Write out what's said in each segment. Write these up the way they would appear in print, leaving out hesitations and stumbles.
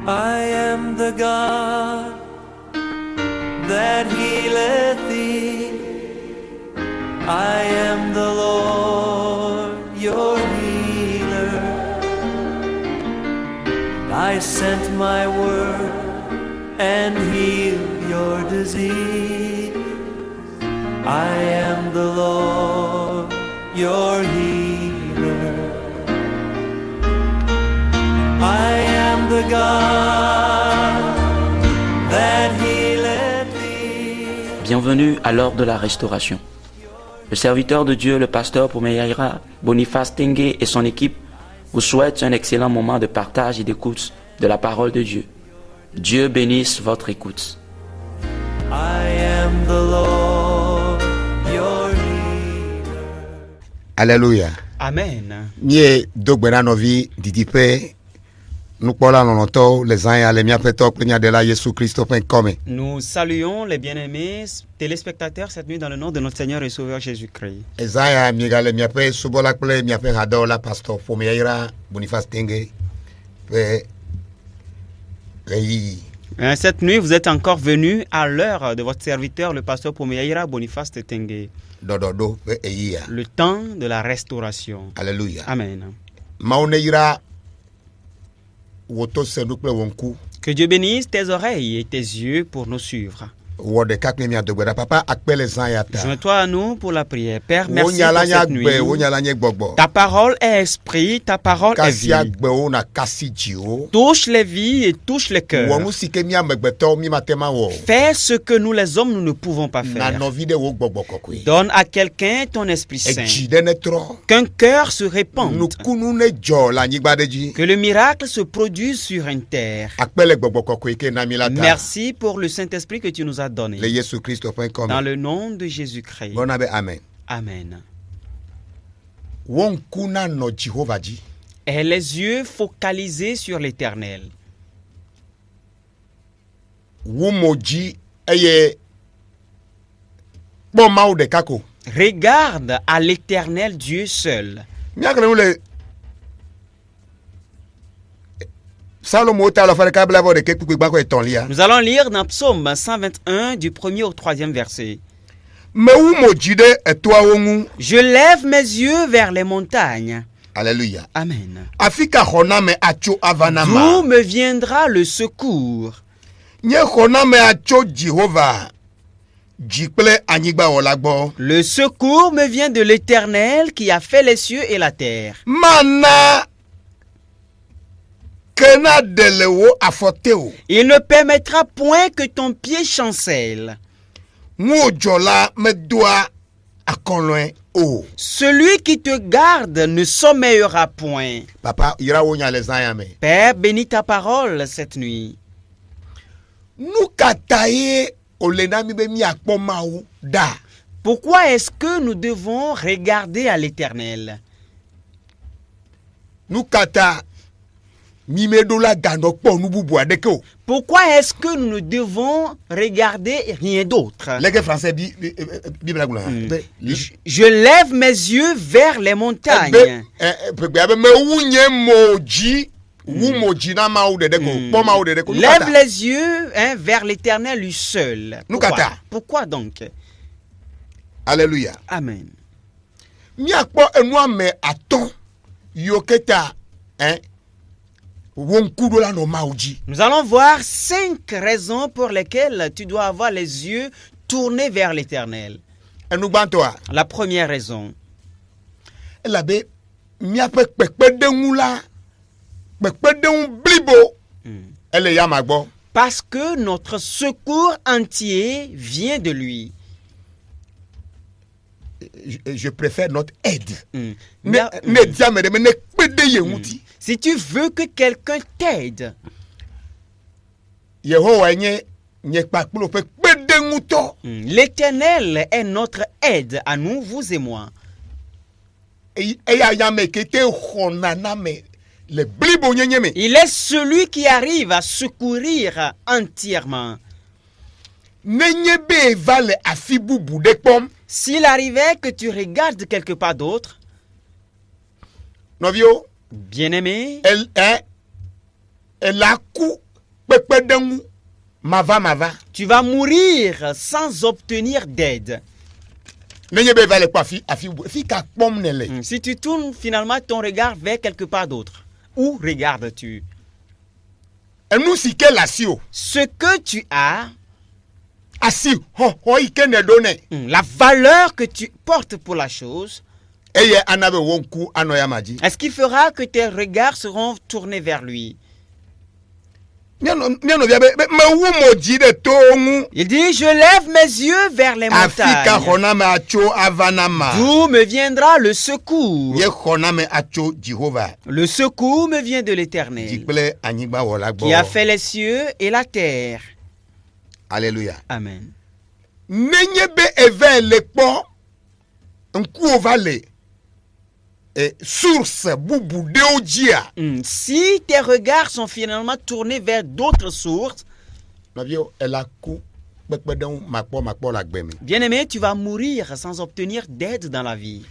I am the God that healeth thee. I am the Lord, your healer. I sent my word and healed your disease. I am the Lord, your healer. I am the God that healeth thee. Bienvenue à l'heure de la restauration. Le serviteur de Dieu, le pasteur Poumeyaïra, Boniface Tengue et son équipe vous souhaitent un excellent moment de partage et d'écoute de la parole de Dieu. Dieu bénisse votre écoute. I am the Lord, your healer. Alléluia. Amen. Mie dogbera novi didipe nukpola nonoto les anya le miapeto penya de la Jésus Christ comme. Nous saluons les bien-aimés téléspectateurs cette nuit dans le nom de notre Seigneur et Sauveur Jésus-Christ. Ezaya migale miape subola ple miape hadola pastor Poumeyaïra Boniface Tengue. Cette nuit, vous êtes encore venus à l'heure de votre serviteur, le pasteur Poumeyaïra Boniface Tengue. Le temps de la restauration. Alléluia. Amen. Maoneira woto sendukle wonku. Que Dieu bénisse tes oreilles et tes yeux pour nous suivre. Wode kakle mia dogbera papa akpele zanyata. Joins-toi à nous pour la prière. Père, merci pour cette nuit. Ta parole est esprit, ta parole est vie. Touche les vies et touche les cœurs. Fais ce que nous les hommes, nous ne pouvons pas faire. Donne à quelqu'un ton Esprit Saint. Qu'un cœur se répande. Que le miracle se produise sur une terre. Merci pour le Saint-Esprit que tu nous as donné. Dans le nom de Jésus-Christ. Amen. Amen. Et les yeux focalisés sur l'Éternel. Regarde à l'Éternel Dieu seul. Nous allons lire dans Psaume 121 du 1er au 3e verset. Je lève mes yeux vers les montagnes. Alléluia. Amen. D'où me viendra le secours? Le secours me vient de l'Éternel qui a fait les cieux et la terre. Il ne permettra point que ton pied chancelle. Celui qui te garde ne sommeillera point. Père, bénis ta parole cette nuit. Pourquoi est-ce que nous devons regarder à l'Éternel? Pourquoi est-ce que nous ne devons regarder rien d'autre? Je lève mes yeux vers les montagnes. Lève les yeux vers l'Éternel lui seul. Pourquoi donc? Alléluia. Amen. Nous allons voir 5 raisons pour lesquelles tu dois avoir les yeux tournés vers l'Éternel. La première raison. Parce que notre secours entier vient de lui. Je préfère notre aide. Si tu veux que quelqu'un t'aide, l'Éternel est notre aide à nous, vous et moi. Il est celui qui arrive à secourir entièrement. S'il arrivait que tu regardes quelque part d'autre, bien-aimé, tu vas mourir sans obtenir d'aide. Si tu tournes finalement ton regard vers quelque part d'autre, où regardes-tu? Ce que tu as, la valeur que tu portes pour la chose, est-ce qu'il fera que tes regards seront tournés vers lui? Il dit, je lève mes yeux vers les montagnes. D'où me viendra le secours? Le secours me vient de l'Éternel, qui a fait les cieux et la terre. Alléluia. Amen. Si tes regards sont finalement tournés vers d'autres sources, bien-aimé, tu vas mourir sans obtenir d'aide dans la vie.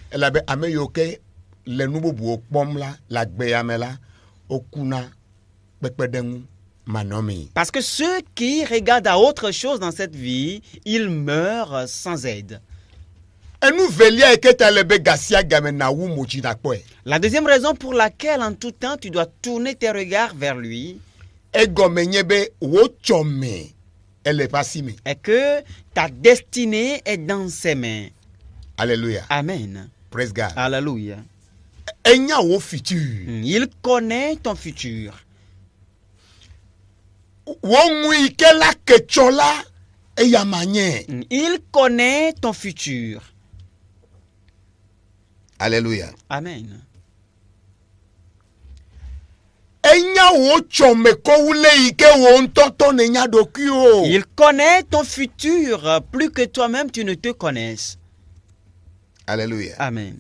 Parce que ceux qui regardent à autre chose dans cette vie, ils meurent sans aide. La deuxième raison pour laquelle en tout temps tu dois tourner tes regards vers lui est que ta destinée est dans ses mains. Alléluia. Amen. Praise God. Alléluia. Il connaît ton futur. Il connaît ton futur. Alléluia. Amen. Il connaît ton futur plus que toi-même tu ne te connaisses. Alléluia. Amen.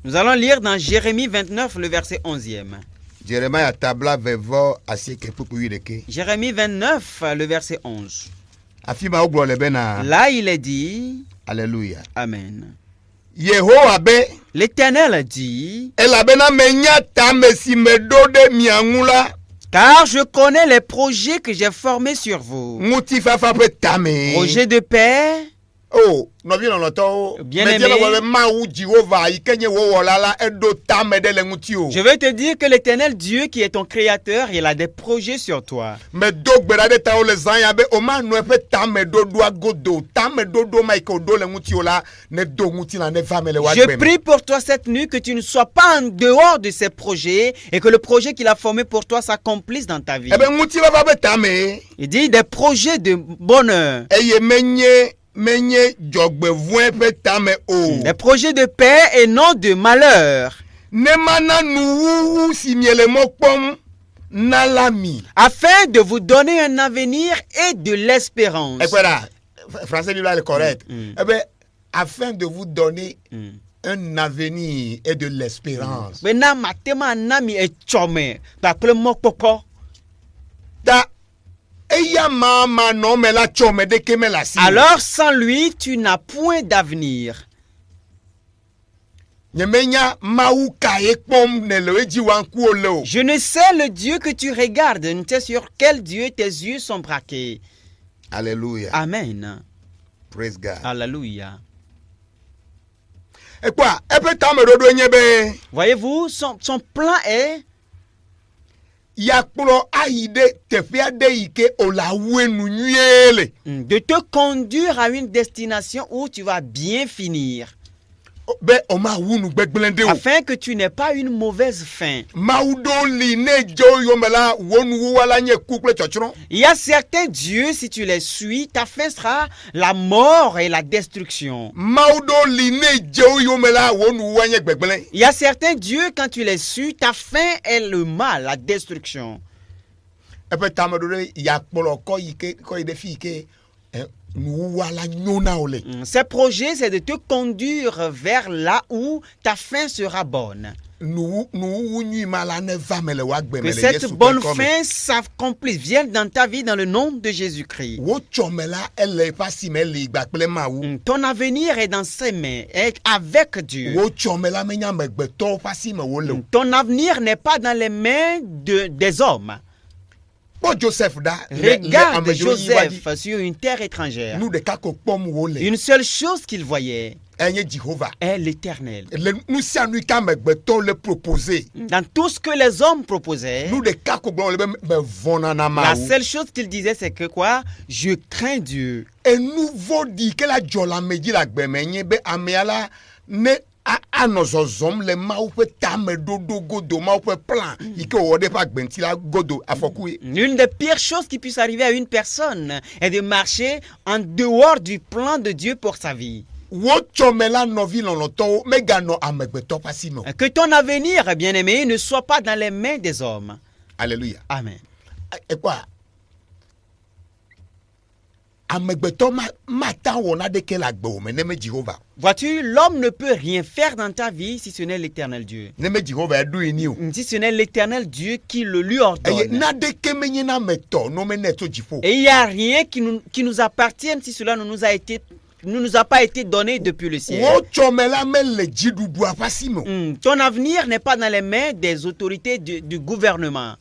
Nous allons lire dans Jérémie 29, le verset 11e. Jérémie 29, le verset 11. Là, il est dit, Alléluia. Amen. L'Éternel dit, car je connais les projets que j'ai formés sur vous. Projets de paix. Oh, bien-aimé, je vais te dire que l'Éternel Dieu qui est ton créateur, il a des projets sur toi. Je prie pour toi cette nuit que tu ne sois pas en dehors de ces projets et que le projet qu'il a formé pour toi s'accomplisse dans ta vie. Il dit des projets de bonheur. Des projets de paix et non de malheur. Afin de vous donner un avenir et de l'espérance. Français Bible est correct. Afin de vous donner un avenir et de l'espérance. Alors sans lui, tu n'as point d'avenir. Je ne sais le Dieu que tu regardes, ne sais sur quel Dieu tes yeux sont braqués. Alléluia. Amen. Praise God. Alléluia. Et quoi? Voyez-vous, son plan est de te conduire à une destination où tu vas bien finir. Afin que tu n'aies pas une mauvaise fin. Il y a certains dieux, si tu les suis, ta fin sera la mort et la destruction. Il y a certains dieux, quand tu les suis, ta fin est le mal, la destruction. Ces projets, c'est de te conduire vers là où ta fin sera bonne. Que cette bonne fin s'accomplisse, vienne dans ta vie dans le nom de Jésus-Christ. Ton avenir est dans ses mains, est avec Dieu. Ton avenir n'est pas dans les mains des hommes. Regarde Joseph sur une terre étrangère. Une seule chose qu'il voyait est l'Éternel. Dans tout ce que les hommes proposaient, la seule chose qu'il disait, c'est que quoi? Je crains Dieu. L'une des pires choses qui puisse arriver à une personne est de marcher en dehors du plan de Dieu pour sa vie. Que ton avenir, bien-aimé, ne soit pas dans les mains des hommes. Alléluia. Amen. Vois-tu, l'homme ne peut rien faire dans ta vie si ce n'est l'Éternel Dieu. Si ce n'est l'Éternel Dieu qui le lui ordonne. Et il n'y a rien qui nous appartienne si cela ne nous a pas été donné depuis le ciel. Ton avenir n'est pas dans les mains des autorités du gouvernement.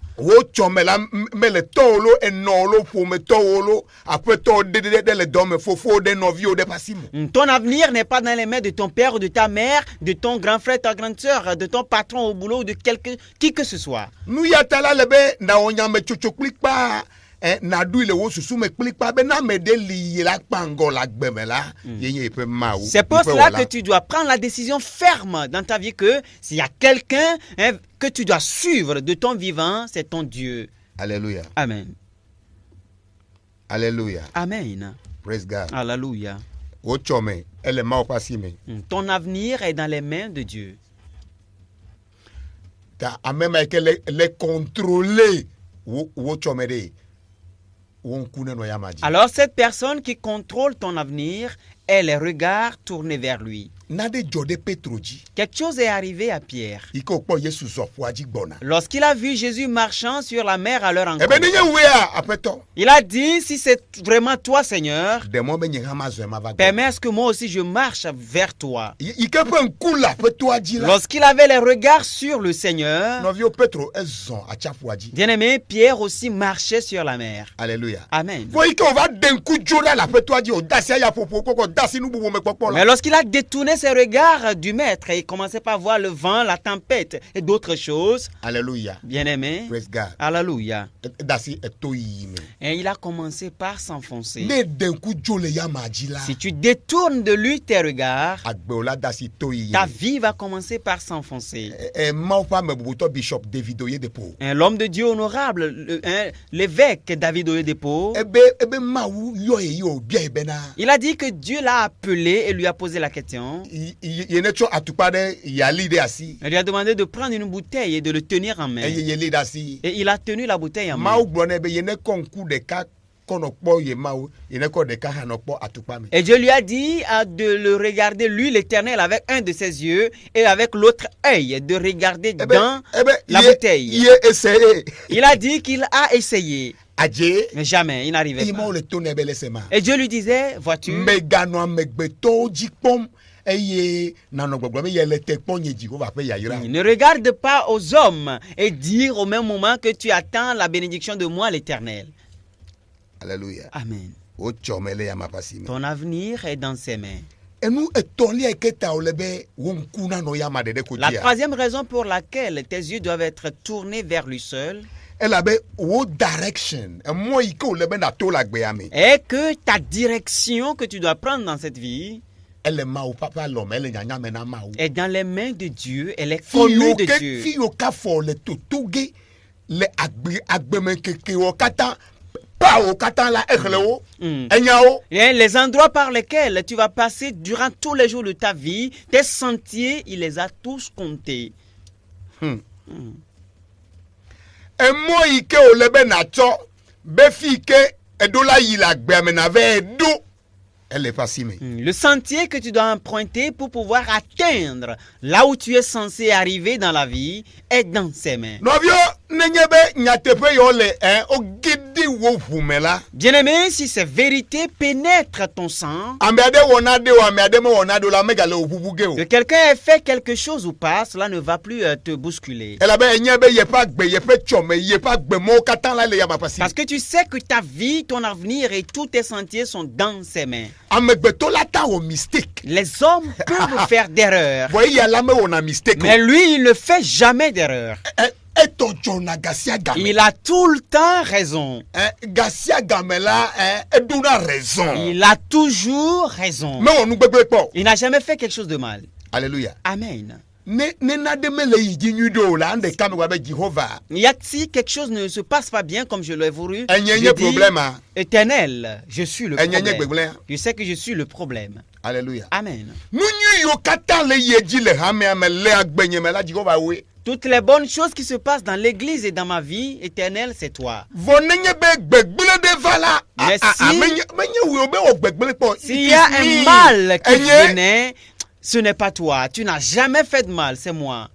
Ton avenir n'est pas dans les mains de ton père ou de ta mère, de ton grand frère, ta grande soeur, de ton patron au boulot, de qui que ce soit. C'est pour cela que tu dois prendre la décision ferme dans ta vie que s'il y a quelqu'un que tu dois suivre de ton vivant, c'est ton Dieu. Alléluia. Amen. Alléluia. Amen. Praise God. Alléluia. Ton avenir est dans les mains de Dieu. Même avec les contrôler. Alors cette personne qui contrôle ton avenir a les regards tournés vers lui. Quelque chose est arrivé à Pierre. Lorsqu'il a vu Jésus marchant sur la mer à leur rencontre, il a dit, si c'est vraiment toi, Seigneur, permets à ce que moi aussi je marche vers toi. Lorsqu'il avait les regards sur le Seigneur, bien-aimé, Pierre aussi marchait sur la mer. Alléluia. Amen. Mais lorsqu'il a détourné ses regards du maître et commençait par voir le vent, la tempête et d'autres choses. Alléluia. Bien-aimé. Praise God. Alléluia. Et il a commencé par s'enfoncer. Si tu détournes de lui tes regards, ta vie va commencer par s'enfoncer. L'homme de Dieu honorable, l'évêque David Oyedepo, il a dit que Dieu l'a appelé et lui a posé la question. Il lui a demandé de prendre une bouteille et de le tenir en main. Et il a tenu la bouteille en main. Et Dieu lui a dit de le regarder, lui, l'Éternel, avec un de ses yeux et avec l'autre œil, de regarder dans la bouteille. Il a dit qu'il a essayé. Mais jamais, il n'arrivait pas. Et Dieu lui disait, vois-tu, ne regarde pas aux hommes et dire au même moment que tu attends la bénédiction de moi, l'Éternel. Alléluia. Amen. Ton avenir est dans ses mains. La troisième raison pour laquelle tes yeux doivent être tournés vers lui seul est que ta direction que tu dois prendre dans cette vie est dans les mains de Dieu, elle est connue de Dieu. Les endroits par lesquels tu vas passer durant tous les jours de ta vie, tes sentiers, il les a tous comptés. Le sentier que tu dois emprunter pour pouvoir atteindre là où tu es censé arriver dans la vie est dans ses mains. Bien-aimé, si ces vérités pénètrent ton sang, que quelqu'un ait fait quelque chose ou pas, cela ne va plus te bousculer. Parce que tu sais que ta vie, ton avenir et tous tes sentiers sont dans ses mains. Les hommes peuvent faire d'erreurs. Mais lui, il ne fait jamais d'erreur. Il a tout le temps raison. Il a toujours raison. Il n'a jamais fait quelque chose de mal. Alléluia. Amen. Y a-t-il quelque chose ne se passe pas bien comme je l'ai voulu? Je dis, Éternel, je suis le problème. Je sais que je suis le problème. Alléluia. Amen. Toutes les bonnes choses qui se passent dans l'église et dans ma vie, Éternel, c'est toi. Mais s'il y a un mal qui venait, ce n'est pas toi. Tu n'as jamais fait de mal, c'est moi.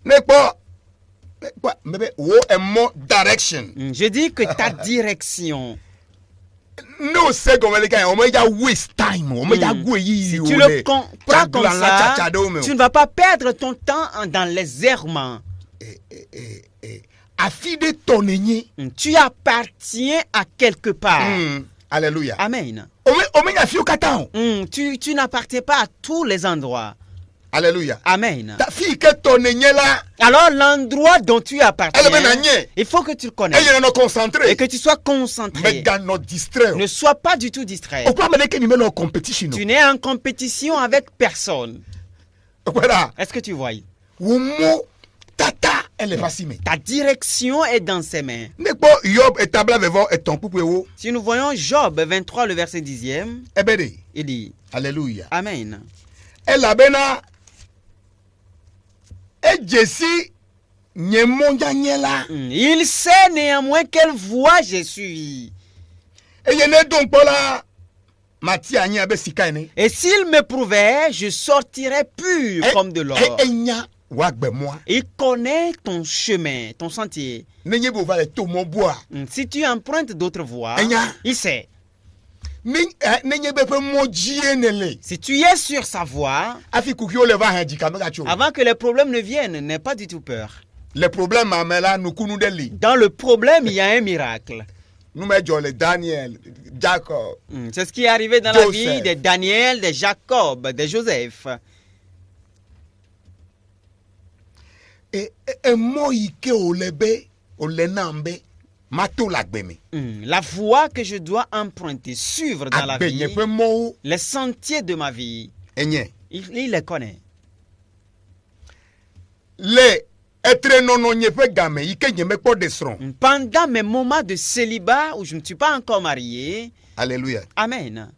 Je dis que ta direction. Si tu le comprends comme ça, tu ne vas pas perdre ton temps dans les errements. Tu appartiens à quelque part. Alléluia. Amen. Tu n'appartiens pas à tous les endroits. Alléluia. Amen. Alors l'endroit dont tu appartiens, il faut que tu le connaisses et que tu sois concentré. Ne sois pas du tout distrait. Tu n'es en compétition avec personne. Est-ce que tu vois? Ta direction est dans ses mains. Si nous voyons Job 23, le verset 10e, il dit Alléluia. Amen. Il sait néanmoins quelle voie j'ai suivi. Et s'il me prouvait, je sortirais pur comme de l'or. Il connaît ton chemin, ton sentier. Si tu empruntes d'autres voies, il sait. Si tu es sur sa voie, avant que les problèmes ne viennent, n'aie pas du tout peur. Dans le problème, il y a un miracle. C'est ce qui est arrivé dans la vie de Daniel, de Jacob, de Joseph. La voie que je dois emprunter, suivre dans la vie, les sentiers de ma vie, il les connaît. Pendant mes moments de célibat où je ne suis pas encore marié, Alléluia. Amen.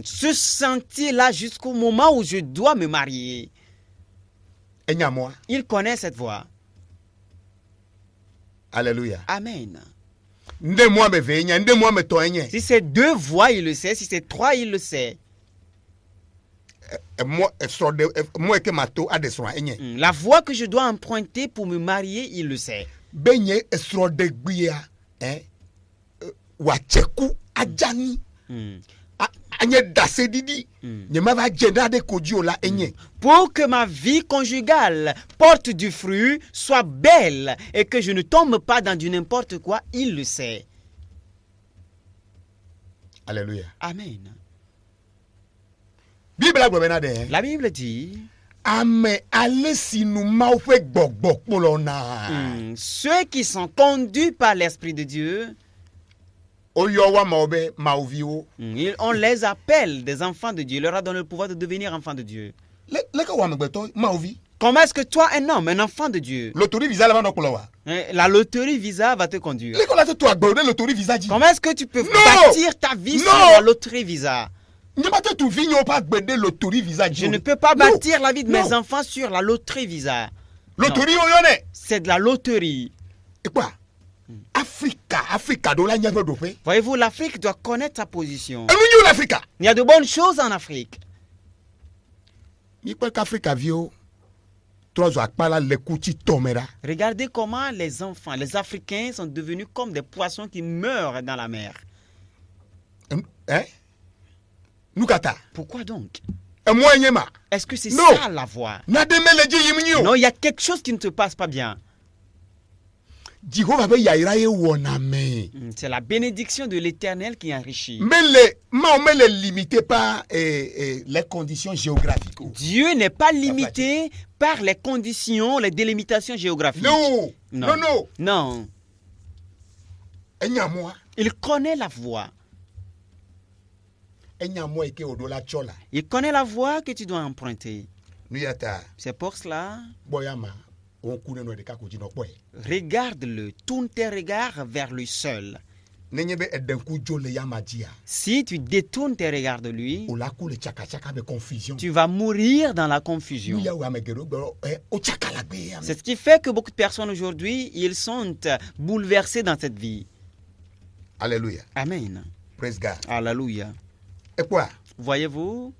Ce sentier-là jusqu'au moment où je dois me marier, il connaît cette voie. Alléluia. Amen. Si c'est 2 voies, il le sait. Si c'est 3, il le sait. La voie que je dois emprunter pour me marier, il le sait. Pour que ma vie conjugale porte du fruit, soit belle et que je ne tombe pas dans du n'importe quoi, il le sait. Alléluia. Amen. La Bible dit ceux qui sont conduits par l'Esprit de Dieu, on les appelle des enfants de Dieu. Il leur a donné le pouvoir de devenir enfants de Dieu. Comment est-ce que toi, un homme, un enfant de Dieu, la loterie Visa va te conduire? Comment est-ce que tu peux bâtir ta vie sur la loterie Visa? Je ne peux pas bâtir la vie de mes enfants sur la loterie Visa. C'est de la loterie. Voyez-vous, l'Afrique doit connaître sa position. Il y a de bonnes choses en Afrique. Regardez comment les enfants, les Africains sont devenus comme des poissons qui meurent dans la mer. Pourquoi donc? Est-ce que c'est ça la voie? Non, il y a quelque chose qui ne se passe pas bien. C'est la bénédiction de l'Éternel qui enrichit. Mais ne limitez pas les conditions géographiques. Dieu n'est pas limité par les conditions, les délimitations géographiques. Non. Il connaît la voie. Il connaît la voie que tu dois emprunter. C'est pour cela. Regarde-le, tourne tes regards vers lui seul. Si tu détournes tes regards de lui, tu vas mourir dans la confusion. C'est ce qui fait que beaucoup de personnes aujourd'hui, ils sont bouleversés dans cette vie. Alléluia. Amen. Praise God. Alléluia. Et quoi? Voyez-vous?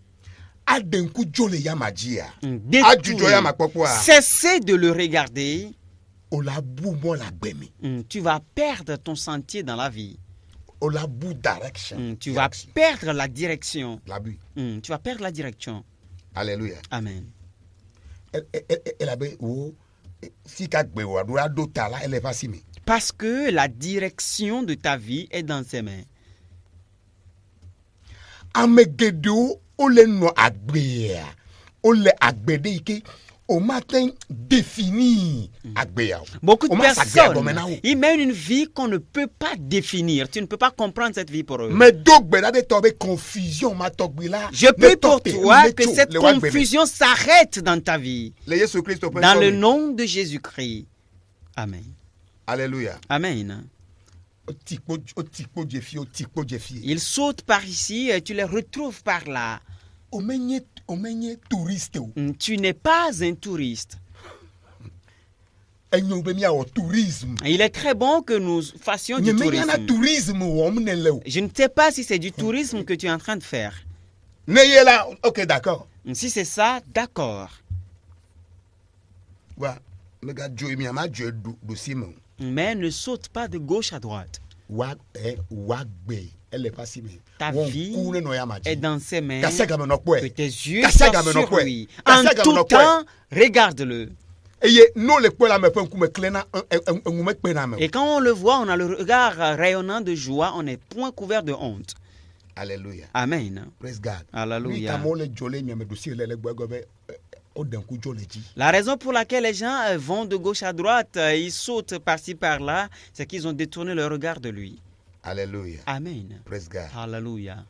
Cessez de le regarder. Tu vas perdre ton sentier dans la vie. Tu vas perdre la direction. Tu vas perdre la direction. Alléluia. Amen. Parce que la direction de ta vie est dans ses mains. Beaucoup de personnes, ils mènent une vie qu'on ne peut pas définir. Tu ne peux pas comprendre cette vie pour eux. Je prie pour toi que cette confusion s'arrête dans ta vie. Dans le nom de Jésus-Christ. Amen. Alléluia. Amen. Ils sautent par ici et tu les retrouves par là. Tu n'es pas un touriste. Il est très bon que nous fassions du tourisme. Je ne sais pas si c'est du tourisme que tu es en train de faire. Ok, d'accord. Si c'est ça, d'accord. Mais ne saute pas de gauche à droite. Ta vie est dans ses mains. Que tes yeux soient sur lui. En tout temps, regarde-le. Et quand on le voit, on a le regard rayonnant de joie, on n'est point couvert de honte. Alléluia. Amen. Praise God. Alléluia. La raison pour laquelle les gens vont de gauche à droite, ils sautent par-ci par-là, c'est qu'ils ont détourné leur regard de lui. Alléluia. Amen. Praise God. Alléluia.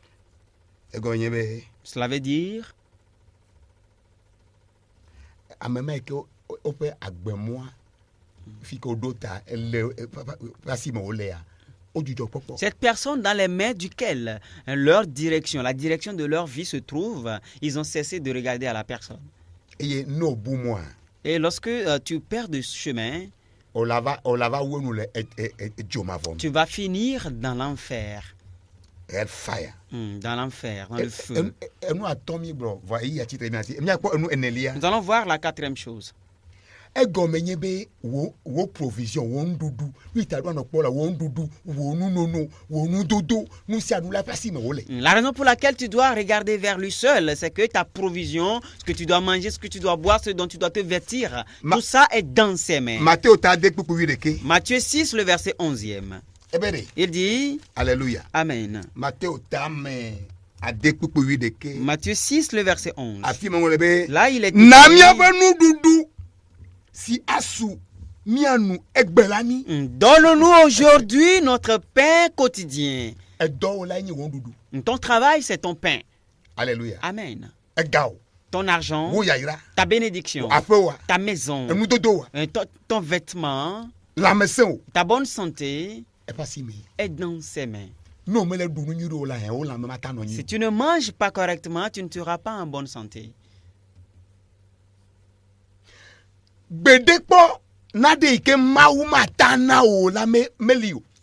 Cela veut dire cette personne dans les mains duquel leur direction, la direction de leur vie se trouve, ils ont cessé de regarder à la personne. Et lorsque tu perds de chemin, tu vas finir dans l'enfer. Dans l'enfer, dans le feu. Nous allons voir la quatrième chose. La raison pour laquelle tu dois regarder vers lui seul, c'est que ta provision, ce que tu dois manger, ce que tu dois boire, ce dont tu dois te vêtir, tout ça est dans ses mains. Matthieu 6, le verset 11e. Il dit, Alléluia. Amen. Matthieu 6, le verset 11. Là, il est écrit, donne-nous aujourd'hui notre pain quotidien. Ton travail, c'est ton pain. Alléluia. Amen. Ton argent, ta bénédiction, ta maison, ton vêtement, ta bonne santé est dans ses mains. Si tu ne manges pas correctement, tu ne seras pas en bonne santé.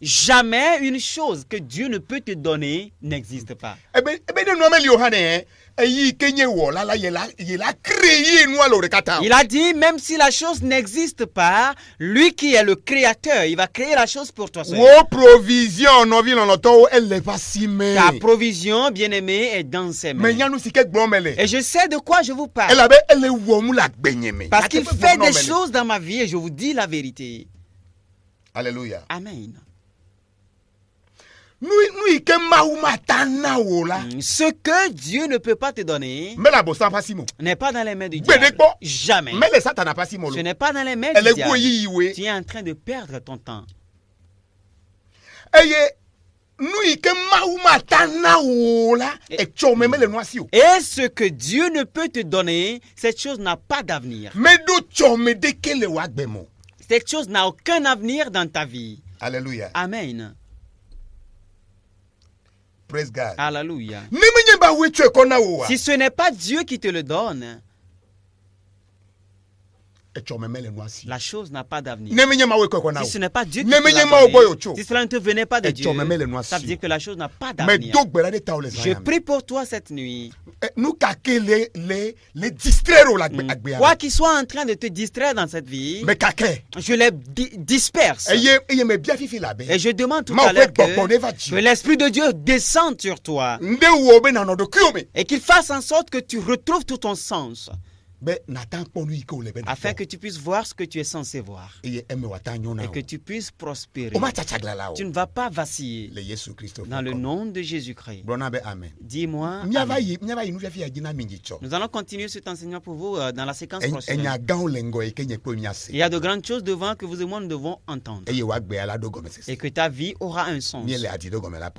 Il Jamais une chose que Dieu ne peut te donner n'existe pas. Il a dit, même si la chose n'existe pas, lui qui est le créateur, il va créer la chose pour toi seul. Ta provision, bien-aimé, est dans ses mains. Et je sais de quoi je vous parle. Parce qu'il fait des choses dans ma vie et je vous dis la vérité. Alléluia. Amen. Ce que Dieu ne peut pas te donner n'est pas dans les mains du diable. Jamais. Ce n'est pas dans les mains du diable. Tu es en train de perdre ton temps. Et ce que Dieu ne peut te donner, cette chose n'a pas d'avenir. Cette chose n'a aucun avenir dans ta vie. Alléluia. Amen. Praise God. Alléluia. Si ce n'est pas Dieu qui te le donne, la chose n'a pas d'avenir. Si ce n'est pas Dieu qui te l'a donné, si cela ne te venait pas de Dieu, ça veut dire que la chose n'a pas d'avenir. Je prie pour toi cette nuit. Quoi qu'il soit en train de te distraire dans cette vie, je les disperse. Et je demande tout à l'heure que l'Esprit de Dieu descende sur toi et qu'il fasse en sorte que tu retrouves tout ton sens, afin que tu puisses voir ce que tu es censé voir et que tu puisses prospérer. Tu ne vas pas vaciller. Dans le nom de Jésus-Christ. Dis-moi amen. Nous allons continuer cet enseignement pour vous dans la séquence prochaine. Il y a de grandes choses devant que vous et moi nous devons entendre et que ta vie aura un sens.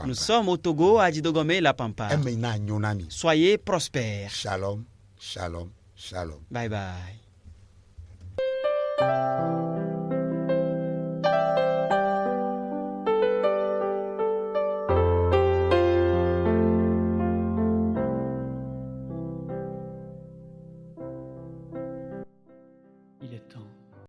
Nous sommes au Togo, à Djidogomé, la Pampa. Soyez prospères. Shalom, shalom. Shalom. Bye bye.